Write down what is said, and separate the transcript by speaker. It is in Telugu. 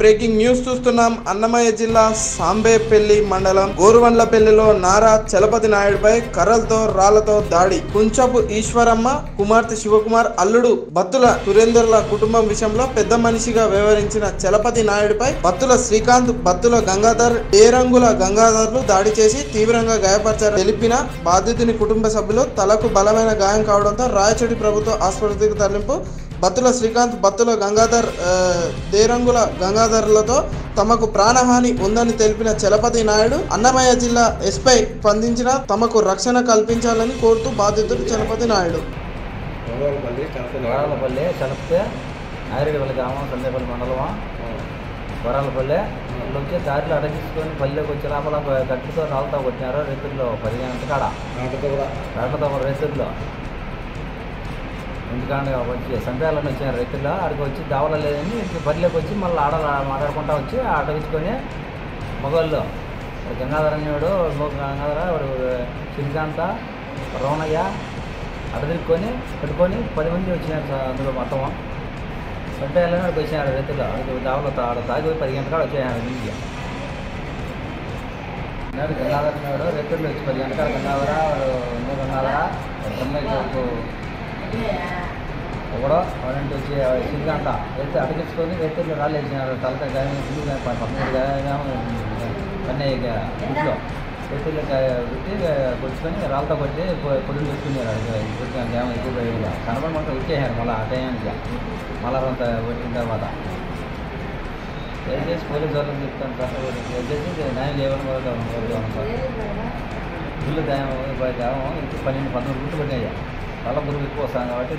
Speaker 1: బ్రేకింగ్ న్యూస్ చూస్తున్నాం. అన్నమయ్య జిల్లా సాంబేపల్లి మండలం గోరువండ్లపల్లిలో నారా చలపతి నాయుడుపై కర్రలతో రాళ్లతో దాడి. కుంచపు ఈశ్వరమ్మ కుమార్తె శివకుమార్ అల్లుడు బత్తుల సురేందర్ల కుటుంబం విషయంలో పెద్ద మనిషిగా వ్యవహరించిన చలపతి నాయుడుపై బత్తుల శ్రీకాంత్, బత్తుల గంగాధర్, ఏరంగుల గంగాధర్లు దాడి చేసి తీవ్రంగా గాయపరిచారు. తెలిపిన బాధితుని కుటుంబ సభ్యులు తలకు బలమైన గాయం కావడంతో రాయచోటి ప్రభుత్వ ఆసుపత్రికి తరలింపు. బత్తుల శ్రీకాంత్, బత్తుల గంగాధర్, దేరంగుల గంగాధర్లతో తమకు ప్రాణహాని ఉందని తెలిపిన చలపతి నాయుడు అన్నమయ్య జిల్లా ఎస్పై స్పందించిన తమకు రక్షణ కల్పించాలని కోరుతూ బాధితుడు చలపతి నాయుడు.
Speaker 2: వరాలపల్లి చలపతి నాయుడుపల్లి గ్రామం, సందేపల్లి మండలమా, వరాలపల్లి వచ్చి దారిలో అడగించుకొని పల్లెకి వచ్చి లోపల గట్టితో రాళ్ళతో కొట్టినారు. రైతుల్లో 15 కాడ రాళ్లతో రైతుల్లో ఎందుకంటే వచ్చి సంపేయాలని వచ్చినారు. రైతుల్లో అక్కడికి వచ్చి దావల లేదని పల్లెకి వచ్చి మళ్ళీ మాట్లాడుకుంటా వచ్చి అడగించుకొని మొగళ్ళు గంగాధర అనేవాడు, గంగాధర శ్రీకాంత, రోణయ్య అడదిరుక్కొని పెట్టుకొని 10 మంది వచ్చినారు. అందులో మొత్తం సంపేయాలని అక్కడికి వచ్చినారు. రైతుల్లో దావలతో తాగి 15 కాడ వచ్చేసారు. ఇంటికి గంగాధర అనేవాడు రైతుల్లో వచ్చి 15 కాడ గంగాధర ఒకడో వాడంటే వచ్చి శ్రీకాంత రైతు అటగించుకొని రైతులు రాళ్ళు వేసినారు. తలక గాయం, 13 గాయం కన్నయ్య ఇంట్లో రైతులు పెట్టి కొట్టుకొని రాళ్ళతో కొట్టి పొడులు పెట్టుకున్నారు. గాయం ఎక్కువ కనబడమంటే వచ్చేసారు. మళ్ళీ ఆ టైంకి మళ్ళీ అంత కొట్టిన తర్వాత దయచేసి పోలీసు వాళ్ళకి చెప్తాను సార్, దయచేసి న్యాయం చేయమని కోరుతాను సార్. ఇల్లు గాయం 12-13 గుర్తు పెట్టాయి. చాలా బరువు ఎక్కువ వస్తాను కాబట్టి